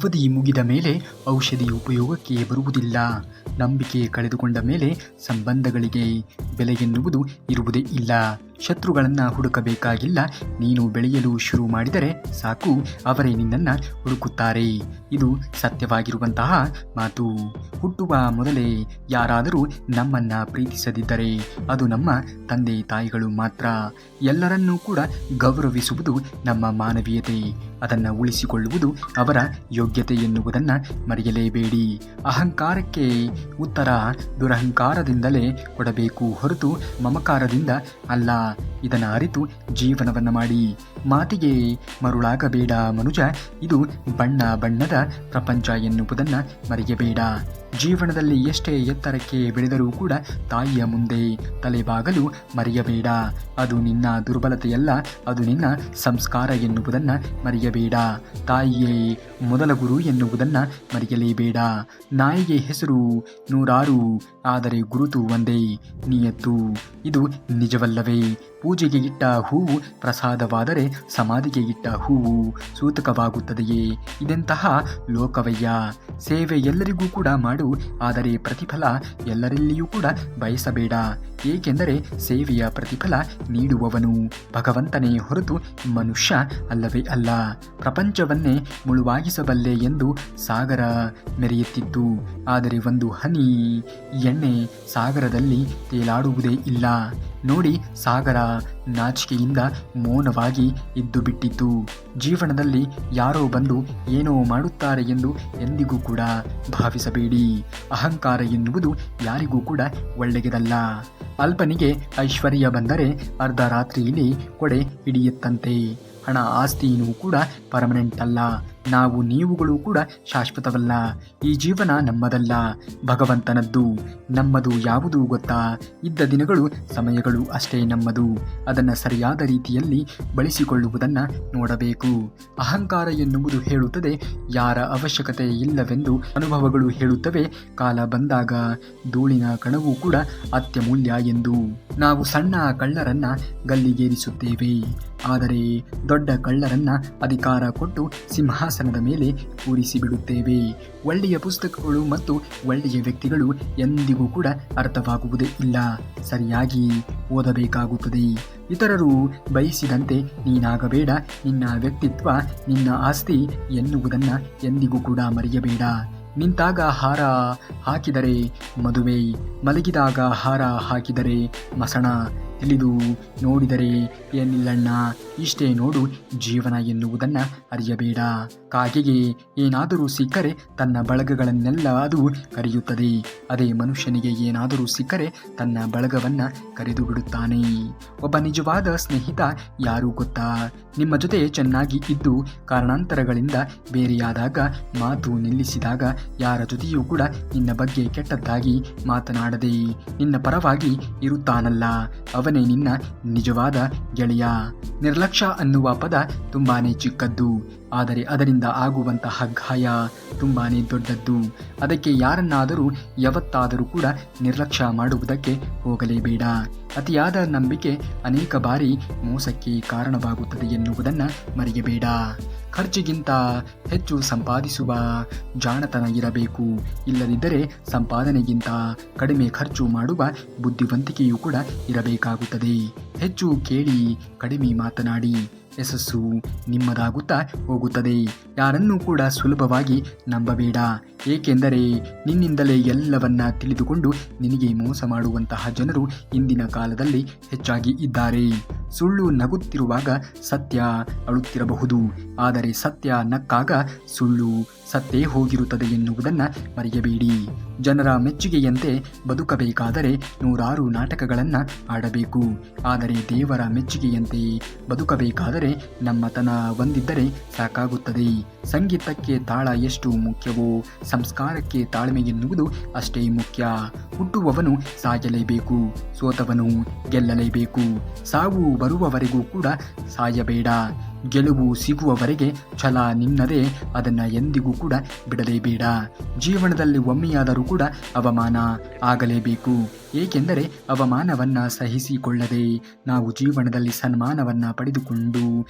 ಅವಧಿ ಮುಗಿದ ಮೇಲೆ ಔಷಧಿ ಉಪಯೋಗಕ್ಕೆ ಬರುವುದಿಲ್ಲ. ನಂಬಿಕೆ ಕಳೆದುಕೊಂಡ ಮೇಲೆ ಸಂಬಂಧಗಳಿಗೆ ಬೆಲೆ ಎನ್ನುವುದು ಇರುವುದೇ ಇಲ್ಲ. ಶತ್ರುಗಳನ್ನು ಹುಡುಕಬೇಕಾಗಿಲ್ಲ. ನೀನು ಬೆಳೆಯಲು ಶುರು ಮಾಡಿದರೆ ಸಾಕು, ಅವರೇ ನಿನ್ನನ್ನು ಹುಡುಕುತ್ತಾರೆ. ಇದು ಸತ್ಯವಾಗಿರುವಂತಹ ಮಾತು. ಹುಟ್ಟುವ ಮೊದಲೇ ಯಾರಾದರೂ ನಮ್ಮನ್ನು ಪ್ರೀತಿಸದಿದ್ದರೆ ಅದು ನಮ್ಮ ತಂದೆ ತಾಯಿಗಳು ಮಾತ್ರ. ಎಲ್ಲರನ್ನೂ ಕೂಡ ಗೌರವಿಸುವುದು ನಮ್ಮ ಮಾನವೀಯತೆ. ಅದನ್ನು ಉಳಿಸಿಕೊಳ್ಳುವುದು ಅವರ ಯೋಗ್ಯತೆ ಎನ್ನುವುದನ್ನು ಮರೆಯಲೇಬೇಡಿ. ಅಹಂಕಾರಕ್ಕೆ ಉತ್ತರ ದುರಹಂಕಾರದಿಂದಲೇ ಕೊಡಬೇಕು ಹೊರತು ಮಮಕಾರದಿಂದ ಅಲ್ಲ. ಇದನ್ನು ಅರಿತು ಜೀವನವನ್ನು ಮಾಡಿ. ಮಾತಿಗೆ ಮರುಳಾಗಬೇಡ ಮನುಜ, ಇದು ಬಣ್ಣ ಬಣ್ಣದ ಪ್ರಪಂಚ ಎನ್ನುವುದನ್ನು ಮರೆಯಬೇಡ. ಜೀವನದಲ್ಲಿ ಎಷ್ಟೇ ಎತ್ತರಕ್ಕೆ ಬೆಳೆದರೂ ಕೂಡ ತಾಯಿಯ ಮುಂದೆ ತಲೆಬಾಗಲು ಮರೆಯಬೇಡ. ಅದು ನಿನ್ನ ದುರ್ಬಲತೆಯಲ್ಲ, ಅದು ನಿನ್ನ ಸಂಸ್ಕಾರ ಎನ್ನುವುದನ್ನು ಮರೆಯಬೇಡ. ತಾಯಿಯೇ ಮೊದಲ ಗುರು ಎನ್ನುವುದನ್ನು ಮರೆಯಲೇಬೇಡ. ನಾಯಿಗೆ ಹೆಸರು ನೂರಾರು, ಆದರೆ ಗುರುತು ಒಂದೇ, ನಿಯತ್ತು. ಇದು ನಿಜವಲ್ಲವೇ? ಪೂಜೆಗೆ ಇಟ್ಟ ಹೂವು ಪ್ರಸಾದವಾದರೆ ಸಮಾಧಿಗೆ ಇಟ್ಟ ಹೂವು ಸೂತಕವಾಗುತ್ತದೆಯೇ? ಇದೆಂತಹ ಲೋಕವಯ್ಯ. ಸೇವೆ ಎಲ್ಲರಿಗೂ ಕೂಡ ಮಾಡು, ಆದರೆ ಪ್ರತಿಫಲ ಎಲ್ಲರಲ್ಲಿಯೂ ಕೂಡ ಬಯಸಬೇಡ. ಏಕೆಂದರೆ ಸೇವೆಯ ಪ್ರತಿಫಲ ನೀಡುವವನು ಭಗವಂತನೇ ಹೊರತು ಮನುಷ್ಯ ಅಲ್ಲವೇ ಅಲ್ಲ. ಪ್ರಪಂಚವನ್ನೇ ಮುಳುವಾಗಿಸಬಲ್ಲೆ ಎಂದು ಸಾಗರ ಮೆರೆಯುತ್ತಿತ್ತು, ಆದರೆ ಒಂದು ಹನಿ ಎಣ್ಣೆ ಸಾಗರದಲ್ಲಿ ತೇಲಾಡುವುದೇ ಇಲ್ಲ. ನೋಡಿ, ಸಾಗರ ನಾಚಿಕೆಯಿಂದ ಮೌನವಾಗಿ ಇದ್ದು ಬಿಟ್ಟಿತು. ಜೀವನದಲ್ಲಿ ಯಾರೋ ಬಂದು ಏನೋ ಮಾಡುತ್ತಾರೆ ಎಂದು ಎಂದಿಗೂ ಕೂಡ ಭಾವಿಸಬೇಡಿ. ಅಹಂಕಾರ ಎನ್ನುವುದು ಯಾರಿಗೂ ಕೂಡ ಒಳ್ಳೆಯದಲ್ಲ. ಅಲ್ಪನಿಗೆ ಐಶ್ವರ್ಯ ಬಂದರೆ ಅರ್ಧ ರಾತ್ರಿಯಲ್ಲಿ ಕೊಡೆ ಹಿಡಿಯುತ್ತಂತೆ. ಹಣ ಆಸ್ತಿಯೂ ಕೂಡ ಪರ್ಮನೆಂಟ್ ಅಲ್ಲ. ನಾವು ನೀವುಗಳು ಕೂಡ ಶಾಶ್ವತವಲ್ಲ. ಈ ಜೀವನ ನಮ್ಮದಲ್ಲ, ಭಗವಂತನದ್ದು. ನಮ್ಮದು ಯಾವುದು ಗೊತ್ತಾ? ಇದ್ದ ದಿನಗಳು ಸಮಯಗಳು ಅಷ್ಟೇ ನಮ್ಮದು. ಅದನ್ನು ಸರಿಯಾದ ರೀತಿಯಲ್ಲಿ ಬಳಸಿಕೊಳ್ಳುವುದನ್ನು ನೋಡಬೇಕು. ಅಹಂಕಾರ ಎನ್ನುವುದು ಹೇಳುತ್ತದೆ ಯಾರ ಅವಶ್ಯಕತೆ ಇಲ್ಲವೆಂದು. ಅನುಭವಗಳು ಹೇಳುತ್ತವೆ ಕಾಲ ಬಂದಾಗ ಧೂಳಿನ ಕಣವೂ ಕೂಡ ಅತ್ಯಮೂಲ್ಯ ಎಂದು. ನಾವು ಸಣ್ಣ ಕಳ್ಳರನ್ನ ಗಲ್ಲಿಗೇರಿಸುತ್ತೇವೆ, ಆದರೆ ದೊಡ್ಡ ಕಳ್ಳರನ್ನ ಅಧಿಕಾರ ಕೊಟ್ಟು ಸಿಂಹಾಸನದ ಮೇಲೆ ಕೂರಿಸಿಬಿಡುತ್ತೇವೆ. ಒಳ್ಳೆಯ ಪುಸ್ತಕಗಳು ಮತ್ತು ಒಳ್ಳೆಯ ವ್ಯಕ್ತಿಗಳು ಎಂದಿಗೂ ಕೂಡ ಅರ್ಥವಾಗುವುದೇ ಇಲ್ಲ. ಸರಿಯಾಗಿ ಓದಬೇಕಾಗುತ್ತದೆ. ಇತರರು ಬಯಸಿದಂತೆ ನೀನಾಗಬೇಡ. ನಿನ್ನ ವ್ಯಕ್ತಿತ್ವ ನಿನ್ನ ಆಸ್ತಿ ಎನ್ನುವುದನ್ನು ಎಂದಿಗೂ ಕೂಡ ಮರೆಯಬೇಡ. ನಿಂತಾಗ ಹಾರ ಹಾಕಿದರೆ ಮದುವೆ, ಮಲಗಿದಾಗ ಹಾರ ಹಾಕಿದರೆ ಮಸಣ. ತಿಳಿದು ನೋಡಿದರೆ ಏನಿಲ್ಲಣ್ಣ, ಇಷ್ಟೇ ನೋಡು ಜೀವನ ಎನ್ನುವುದನ್ನು ಅರಿಯಬೇಡ. ಕಾಗೆಗೆ ಏನಾದರೂ ಸಿಕ್ಕರೆ ತನ್ನ ಬಳಗಗಳನ್ನೆಲ್ಲ ಅದು ಕರೆಯುತ್ತದೆ. ಅದೇ ಮನುಷ್ಯನಿಗೆ ಏನಾದರೂ ಸಿಕ್ಕರೆ ತನ್ನ ಬಳಗವನ್ನು ಕರೆದು ಬಿಡುತ್ತಾನೆ. ಒಬ್ಬ ನಿಜವಾದ ಸ್ನೇಹಿತ ಯಾರು ಗೊತ್ತಾ? ನಿಮ್ಮ ಜೊತೆ ಚೆನ್ನಾಗಿ ಇದ್ದು ಕಾರಣಾಂತರಗಳಿಂದ ಬೇರೆಯಾದಾಗ, ಮಾತು ನಿಲ್ಲಿಸಿದಾಗ ಯಾರ ಜೊತೆಯೂ ಕೂಡ ನಿನ್ನ ಬಗ್ಗೆ ಕೆಟ್ಟದ್ದಾಗಿ ಮಾತನಾಡದೆ ನಿನ್ನ ಪರವಾಗಿ ಇರುತ್ತಾನಲ್ಲ, ಅವನೇ ನಿನ್ನ ನಿಜವಾದ ಗೆಳೆಯ. ನಿರ್ಲಕ್ಷ್ಯ ಅನ್ನುವ ಪದ ತುಂಬಾನೇ ಚಿಕ್ಕದ್ದು, ಆದರೆ ಅದರಿಂದ ಆಗುವಂತಹ ಗಾಯ ತುಂಬಾನೇ ದೊಡ್ಡದ್ದು. ಅದಕ್ಕೆ ಯಾರನ್ನಾದರೂ ಯಾವತ್ತಾದರೂ ಕೂಡ ನಿರ್ಲಕ್ಷ್ಯ ಮಾಡುವುದಕ್ಕೆ ಹೋಗಲೇಬೇಡ. ಅತಿಯಾದ ನಂಬಿಕೆ ಅನೇಕ ಬಾರಿ ಮೋಸಕ್ಕೆ ಕಾರಣವಾಗುತ್ತದೆ ಎನ್ನುವುದನ್ನು ಮರೆಯಬೇಡ. ಖರ್ಚಿಗಿಂತ ಹೆಚ್ಚು ಸಂಪಾದಿಸುವ ಜಾಣತನ ಇರಬೇಕು. ಇಲ್ಲದಿದ್ದರೆ ಸಂಪಾದನೆಗಿಂತ ಕಡಿಮೆ ಖರ್ಚು ಮಾಡುವ ಬುದ್ಧಿವಂತಿಕೆಯೂ ಕೂಡ ಇರಬೇಕಾಗುತ್ತದೆ. ಹೆಚ್ಚು ಕೇಳಿ ಕಡಿಮೆ ಮಾತನಾಡಿ. ಯಶಸ್ಸು ನಿಮ್ಮದಾಗುತ್ತಾ ಹೋಗುತ್ತದೆ. ಯಾರನ್ನೂ ಕೂಡ ಸುಲಭವಾಗಿ ನಂಬಬೇಡ. ಏಕೆಂದರೆ ನಿನ್ನಿಂದಲೇ ಎಲ್ಲವನ್ನ ತಿಳಿದುಕೊಂಡು ನಿನಗೆ ಮೋಸ ಮಾಡುವಂತಹ ಜನರು ಇಂದಿನ ಕಾಲದಲ್ಲಿ ಹೆಚ್ಚಾಗಿ ಇದ್ದಾರೆ. ಸುಳ್ಳು ನಗುತ್ತಿರುವಾಗ ಸತ್ಯ ಅಳುತ್ತಿರಬಹುದು, ಆದರೆ ಸತ್ಯ ನಕ್ಕಾಗ ಸುಳ್ಳು ಸತ್ತೇ ಹೋಗಿರುತ್ತದೆ ಎನ್ನುವುದನ್ನು ಮರೆಯಬೇಡಿ. ಜನರ ಮೆಚ್ಚುಗೆಯಂತೆ ಬದುಕಬೇಕಾದರೆ ನೂರಾರು ನಾಟಕಗಳನ್ನು ಆಡಬೇಕು, ಆದರೆ ದೇವರ ಮೆಚ್ಚುಗೆಯಂತೆ ಬದುಕಬೇಕಾದರೆ ನಮ್ಮತನ ಹೊಂದಿದ್ದರೆ ಸಾಕಾಗುತ್ತದೆ. ಸಂಗೀತಕ್ಕೆ ತಾಳ ಎಷ್ಟು ಮುಖ್ಯವೋ ಸಂಸ್ಕಾರಕ್ಕೆ ತಾಳ್ಮೆ ಎನ್ನುವುದು ಅಷ್ಟೇ ಮುಖ್ಯ. ಹುಟ್ಟುವವನು ಸಾಯಲೇಬೇಕು, ಸೋತವನು ಗೆಲ್ಲಲೇಬೇಕು. ಸಾವು ಬರುವವರೆಗೂ ಕೂಡ ಸಾಯಬೇಡ. ಗೆಲುವು ಸಿಗುವವರೆಗೆ ಛಲ ನಿನ್ನದೇ, ಅದನ್ನು ಎಂದಿಗೂ ಕೂಡ ಬಿಡಲೇಬೇಡ. ಜೀವನದಲ್ಲಿ ಒಮ್ಮೆಯಾದರೂ ಕೂಡ ಅವಮಾನ ಆಗಲೇಬೇಕು. ಏಕೆಂದರೆ ಅವಮಾನವನ್ನು ಸಹಿಸಿಕೊಳ್ಳದೆ ನಾವು ಜೀವನದಲ್ಲಿ ಸನ್ಮಾನವನ್ನು ಪಡೆದುಕೊಂಡು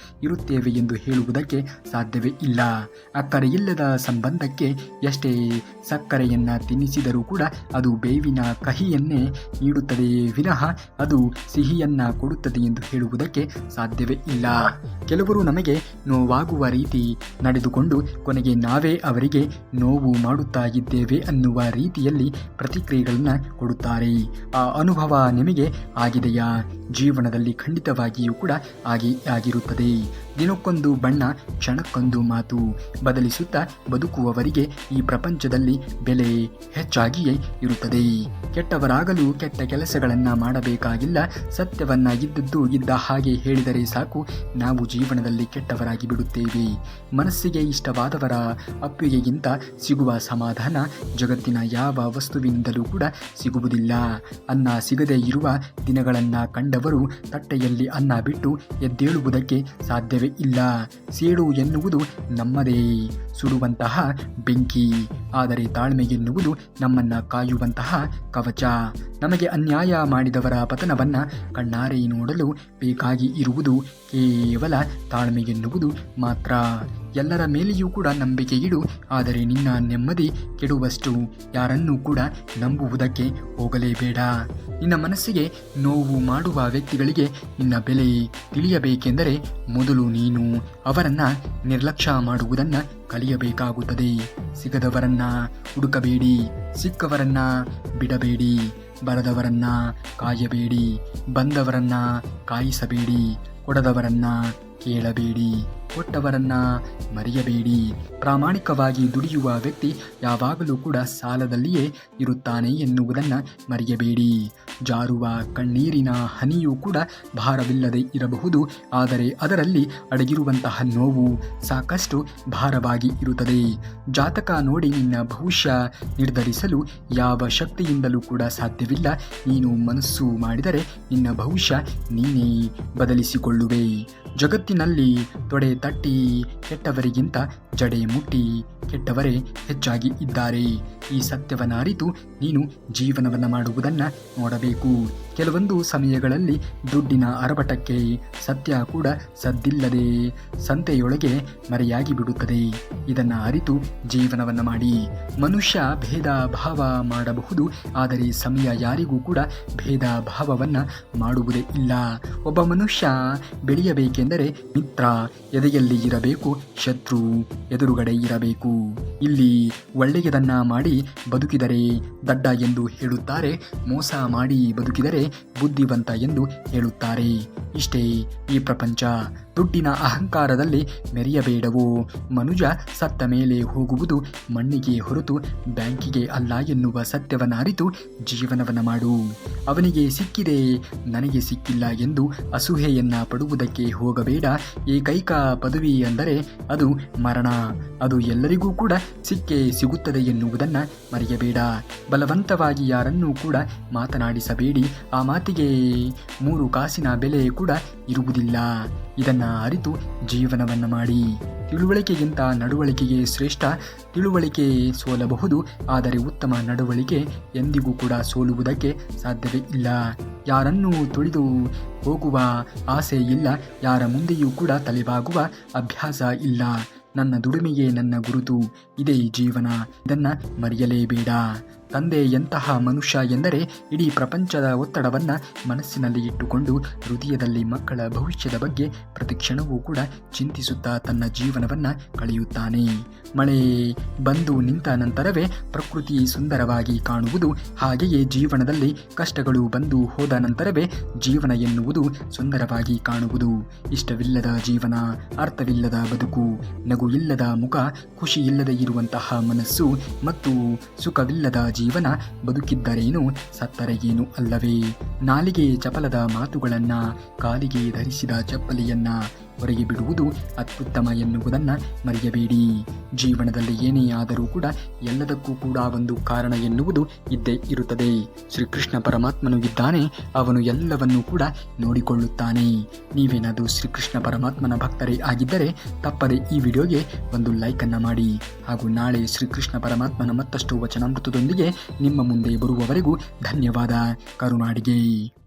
ಇರುತ್ತೇವೆ ಎಂದು ಹೇಳುವುದಕ್ಕೆ ಸಾಧ್ಯವೇ ಇಲ್ಲ. ಅಕ್ಕರೆಯಿಲ್ಲದ ಸಂಬಂಧಕ್ಕೆ ಎಷ್ಟೇ ಸಕ್ಕರೆಯನ್ನು ತಿನ್ನಿಸಿದರೂ ಕೂಡ ಅದು ಬೇವಿನ ಕಹಿಯನ್ನೇ ನೀಡುತ್ತದೆ ವಿನಃ ಅದು ಸಿಹಿಯನ್ನು ಕೊಡುತ್ತದೆ ಎಂದು ಹೇಳುವುದಕ್ಕೆ ಸಾಧ್ಯವೇ ಇಲ್ಲ. ಕೆಲವರು ನಮಗೆ ನೋವಾಗುವ ರೀತಿ ನಡೆದುಕೊಂಡು ಕೊನೆಗೆ ನಾವೇ ಅವರಿಗೆ ನೋವು ಮಾಡುತ್ತಾ ಇದ್ದೇವೆ ಅನ್ನುವ ರೀತಿಯಲ್ಲಿ ಪ್ರತಿಕ್ರಿಯೆಗಳನ್ನು ಕೊಡುತ್ತಾರೆ. ಆ ಅನುಭವ ನಿಮಗೆ ಆಗಿದೆಯಾ? ಜೀವನದಲ್ಲಿ ಖಂಡಿತವಾಗಿಯೂ ಕೂಡ ಆಗಿರುತ್ತದೆ. ದಿನಕ್ಕೊಂದು ಬಣ್ಣ, ಕ್ಷಣಕ್ಕೊಂದು ಮಾತು ಬದಲಿಸುತ್ತಾ ಬದುಕುವವರಿಗೆ ಈ ಪ್ರಪಂಚದಲ್ಲಿ ಬೆಲೆ ಹೆಚ್ಚಾಗಿಯೇ ಇರುತ್ತದೆ. ಕೆಟ್ಟವರಾಗಲು ಕೆಟ್ಟ ಕೆಲಸಗಳನ್ನು ಮಾಡಬೇಕಾಗಿಲ್ಲ. ಸತ್ಯವನ್ನ ಇದ್ದದ್ದು ಇದ್ದ ಹಾಗೆ ಹೇಳಿದರೆ ಸಾಕು, ನಾವು ಜೀವನದಲ್ಲಿ ಕೆಟ್ಟವರಾಗಿ ಬಿಡುತ್ತೇವೆ. ಮನಸ್ಸಿಗೆ ಇಷ್ಟವಾದವರ ಅಪ್ಪಿಗೆಗಿಂತ ಸಿಗುವ ಸಮಾಧಾನ ಜಗತ್ತಿನ ಯಾವ ವಸ್ತುವಿನಿಂದಲೂ ಕೂಡ ಸಿಗುವುದಿಲ್ಲ. ಅನ್ನ ಸಿಗದೇ ಇರುವ ದಿನಗಳನ್ನು ಕಂಡವರು ತಟ್ಟೆಯಲ್ಲಿ ಅನ್ನ ಬಿಟ್ಟು ಎದ್ದೇಳುವುದಕ್ಕೆ ಸಾಧ್ಯವೇ ಇಲ್ಲ. ಸೇಡು ಎನ್ನುವುದು ನಮ್ಮದೇ ಸುಡುವಂತಹ ಬೆಂಕಿ, ಆದರೆ ತಾಳ್ಮೆ ಎನ್ನುವುದು ನಮ್ಮನ್ನು ಕಾಯುವಂತಹ ಕವಚ. ನಮಗೆ ಅನ್ಯಾಯ ಮಾಡಿದವರ ಪತನವನ್ನು ಕಣ್ಣಾರೆ ನೋಡಲು ಬೇಕಾಗಿ ಇರುವುದು ಕೇವಲ ತಾಳ್ಮೆ ಎನ್ನುವುದು ಮಾತ್ರ. ಎಲ್ಲರ ಮೇಲೆಯೂ ಕೂಡ ನಂಬಿಕೆ ಇಡು, ಆದರೆ ನಿನ್ನ ನೆಮ್ಮದಿ ಕೆಡುವಷ್ಟು ಯಾರನ್ನೂ ಕೂಡ ನಂಬುವುದಕ್ಕೆ ಹೋಗಲೇಬೇಡ. ನಿನ್ನ ಮನಸ್ಸಿಗೆ ನೋವು ಮಾಡುವ ವ್ಯಕ್ತಿಗಳಿಗೆ ನಿನ್ನ ಬೆಲೆ ತಿಳಿಯಬೇಕೆಂದರೆ ಮೊದಲು ನೀನು ಅವರನ್ನು ನಿರ್ಲಕ್ಷ್ಯ ಮಾಡುವುದನ್ನು ಕಲಿಯಬೇಕಾಗುತ್ತದೆ. ಸಿಗದವರನ್ನ ಹುಡುಕಬೇಡಿ, ಸಿಕ್ಕವರನ್ನ ಬಿಡಬೇಡಿ, ಬರದವರನ್ನ ಕಾಯಬೇಡಿ, ಬಂದವರನ್ನ ಕಾಯಿಸಬೇಡಿ, ಕೊಡದವರನ್ನ ಕೇಳಬೇಡಿ, ಕೊಟ್ಟವರನ್ನ ಮರೆಯಬೇಡಿ. ಪ್ರಾಮಾಣಿಕವಾಗಿ ದುಡಿಯುವ ವ್ಯಕ್ತಿ ಯಾವಾಗಲೂ ಕೂಡ ಸಾಲದಲ್ಲಿಯೇ ಇರುತ್ತಾನೆ ಎನ್ನುವುದನ್ನು ಮರೆಯಬೇಡಿ. ಜಾರುವ ಕಣ್ಣೀರಿನ ಹನಿಯೂ ಕೂಡ ಭಾರವಿಲ್ಲದೆ ಇರಬಹುದು, ಆದರೆ ಅದರಲ್ಲಿ ಅಡಗಿರುವಂತಹ ನೋವು ಸಾಕಷ್ಟು ಭಾರವಾಗಿ ಇರುತ್ತದೆ. ಜಾತಕ ನೋಡಿ ನಿನ್ನ ಭವಿಷ್ಯ ನಿರ್ಧರಿಸಲು ಯಾವ ಶಕ್ತಿಯಿಂದಲೂ ಕೂಡ ಸಾಧ್ಯವಿಲ್ಲ. ನೀನು ಮನಸ್ಸು ಮಾಡಿದರೆ ನಿನ್ನ ಭವಿಷ್ಯ ನೀನೇ ಬದಲಿಸಿಕೊಳ್ಳುವೆ. ಜಗತ್ತಿನಲ್ಲಿ ತೊಡೆ ತಟ್ಟಿ ಕೆಟ್ಟವರಿಗಿಂತ ಜಡೆ ಮುಟ್ಟಿ ಕೆಟ್ಟವರೇ ಹೆಚ್ಚಾಗಿ ಇದ್ದಾರೆ. ಈ ಸತ್ಯವನ್ನು ಅರಿತು ನೀನು ಜೀವನವನ್ನು ಮಾಡುವುದನ್ನು ನೋಡಬೇಕು. ಕೆಲವೊಂದು ಸಮಯಗಳಲ್ಲಿ ದುಡ್ಡಿನ ಅರಬಟಕ್ಕೆ ಸತ್ಯ ಕೂಡ ಸದ್ದಿಲ್ಲದೆ ಸಂತೆಯೊಳಗೆ ಮರೆಯಾಗಿ ಬಿಡುತ್ತದೆ. ಇದನ್ನು ಅರಿತು ಜೀವನವನ್ನು ಮಾಡಿ. ಮನುಷ್ಯ ಭೇದ ಭಾವ ಮಾಡಬಹುದು, ಆದರೆ ಸಮಯ ಯಾರಿಗೂ ಕೂಡ ಭೇದ ಭಾವವನ್ನು ಮಾಡುವುದೇ ಇಲ್ಲ. ಒಬ್ಬ ಮನುಷ್ಯ ಬೆಳೆಯಬೇಕೆಂದರೆ ಮಿತ್ರ ಎದೆಯಲ್ಲಿ ಇರಬೇಕು, ಶತ್ರು ಎದುರುಗಡೆ ಇರಬೇಕು. ಇಲ್ಲಿ ಒಳ್ಳೆಯದನ್ನ ಮಾಡಿ ಬದುಕಿದರೆ ದಡ್ಡ ಎಂದು ಹೇಳುತ್ತಾರೆ, ಮೋಸ ಮಾಡಿ ಬದುಕಿದರೆ ಬುದ್ಧಿವಂತ ಎಂದು ಹೇಳುತ್ತಾರೆ. ಇಷ್ಟೇ ಈ ಪ್ರಪಂಚ. ದುಡ್ಡಿನ ಅಹಂಕಾರದಲ್ಲಿ ಮೆರೆಯಬೇಡವೋ. ಮನುಜ ಸತ್ತ ಮೇಲೆ ಹೋಗುವುದು ಮಣ್ಣಿಗೆ ಹೊರತು ಬ್ಯಾಂಕಿಗೆ ಅಲ್ಲ ಎನ್ನುವ ಸತ್ಯವನ್ನು ಅರಿತು ಜೀವನವನ್ನು ಮಾಡು. ಅವನಿಗೆ ಸಿಕ್ಕಿದೆ ನನಗೆ ಸಿಕ್ಕಿಲ್ಲ ಎಂದು ಅಸೂಹೆಯನ್ನ ಪಡುವುದಕ್ಕೆ ಹೋಗಬೇಡ. ಏಕೈಕ ಪದವಿ ಅಂದರೆ ಅದು ಮರಣ. ಅದು ಎಲ್ಲರಿಗೂ ಕೂಡ ಸಿಕ್ಕೇ ಸಿಗುತ್ತದೆ ಎನ್ನುವುದನ್ನು ಮರೆಯಬೇಡ. ಬಲವಂತವಾಗಿ ಯಾರನ್ನೂ ಕೂಡ ಮಾತನಾಡಿಸಬೇಡಿ. ಆ ಮಾತಿಗೆ 3 ಕಾಸಿನ ಬೆಲೆ ಕೂಡ ಇರುವುದಿಲ್ಲ. ಇದನ್ನು ಅರಿತು ಜೀವನವನ್ನು ಮಾಡಿ. ತಿಳುವಳಿಕೆಗಿಂತ ನಡವಳಿಕೆಗೆ ಶ್ರೇಷ್ಠ. ತಿಳುವಳಿಕೆ ಸೋಲಬಹುದು, ಆದರೆ ಉತ್ತಮ ನಡವಳಿಕೆ ಎಂದಿಗೂ ಕೂಡ ಸೋಲುವುದಕ್ಕೆ ಸಾಧ್ಯವೇ ಇಲ್ಲ. ಯಾರನ್ನೂ ತುಳಿದು ಹೋಗುವ ಆಸೆ ಇಲ್ಲ. ಯಾರ ಮುಂದೆಯೂ ಕೂಡ ತಲೆಬಾಗುವ ಅಭ್ಯಾಸ ಇಲ್ಲ. ನನ್ನ ದುಡಿಮೆಯೇ ನನ್ನ ಗುರುತು. ಇದೇ ಜೀವನ. ಇದನ್ನು ಮರೆಯಲೇಬೇಡ. ತಂದೆ ಎಂತಹ ಮನುಷ್ಯ ಎಂದರೆ ಇಡೀ ಪ್ರಪಂಚದ ಒತ್ತಡವನ್ನು ಮನಸ್ಸಿನಲ್ಲಿ ಇಟ್ಟುಕೊಂಡು ಹೃದಯದಲ್ಲಿ ಮಕ್ಕಳ ಭವಿಷ್ಯದ ಬಗ್ಗೆ ಪ್ರತಿಕ್ಷಣವೂ ಕೂಡ ಚಿಂತಿಸುತ್ತಾ ತನ್ನ ಜೀವನವನ್ನು ಕಳೆಯುತ್ತಾನೆ. ಮಳೆ ಬಂದು ನಿಂತ ನಂತರವೇ ಪ್ರಕೃತಿ ಸುಂದರವಾಗಿ ಕಾಣುವುದು. ಹಾಗೆಯೇ ಜೀವನದಲ್ಲಿ ಕಷ್ಟಗಳು ಬಂದು ಹೋದ ನಂತರವೇ ಜೀವನ ಎನ್ನುವುದು ಸುಂದರವಾಗಿ ಕಾಣುವುದು. ಇಷ್ಟವಿಲ್ಲದ ಜೀವನ, ಅರ್ಥವಿಲ್ಲದ ಬದುಕು, ನಗು ಇಲ್ಲದ ಮುಖ, ಖುಷಿ ಇಲ್ಲದೆ ಇರುವಂತಹ ಮನಸ್ಸು ಮತ್ತು ಸುಖವಿಲ್ಲದ ಜೀವನ ಬದುಕಿದ್ದರೇನು ಸತ್ತರೆಗೇನು ಅಲ್ಲವೇ. ನಾಲಿಗೆ ಚಪಲದ ಮಾತುಗಳನ್ನ, ಕಾಲಿಗೆ ಧರಿಸಿದ ಚಪ್ಪಲಿಯನ್ನ ಹೊರಗೆ ಬಿಡುವುದು ಅತ್ಯುತ್ತಮ ಎನ್ನುವುದನ್ನು ಮರೆಯಬೇಡಿ. ಜೀವನದಲ್ಲಿ ಏನೇ ಆದರೂ ಕೂಡ ಎಲ್ಲದಕ್ಕೂ ಕೂಡ ಒಂದು ಕಾರಣ ಎನ್ನುವುದು ಇದ್ದೇ ಇರುತ್ತದೆ. ಶ್ರೀಕೃಷ್ಣ ಪರಮಾತ್ಮನು ಇದ್ದಾನೆ, ಅವನು ಎಲ್ಲವನ್ನೂ ಕೂಡ ನೋಡಿಕೊಳ್ಳುತ್ತಾನೆ. ನೀವೇನಾದರೂ ಶ್ರೀಕೃಷ್ಣ ಪರಮಾತ್ಮನ ಭಕ್ತರೇ ಆಗಿದ್ದರೆ ತಪ್ಪದೆ ಈ ವಿಡಿಯೋಗೆ ಒಂದು ಲೈಕನ್ನು ಮಾಡಿ. ಹಾಗೂ ನಾಳೆ ಶ್ರೀಕೃಷ್ಣ ಪರಮಾತ್ಮನ ಮತ್ತಷ್ಟು ವಚನಾಮೃತದೊಂದಿಗೆ ನಿಮ್ಮ ಮುಂದೆ ಬರುವವರೆಗೂ ಧನ್ಯವಾದ. ಕರುನಾಡಿಗೆ.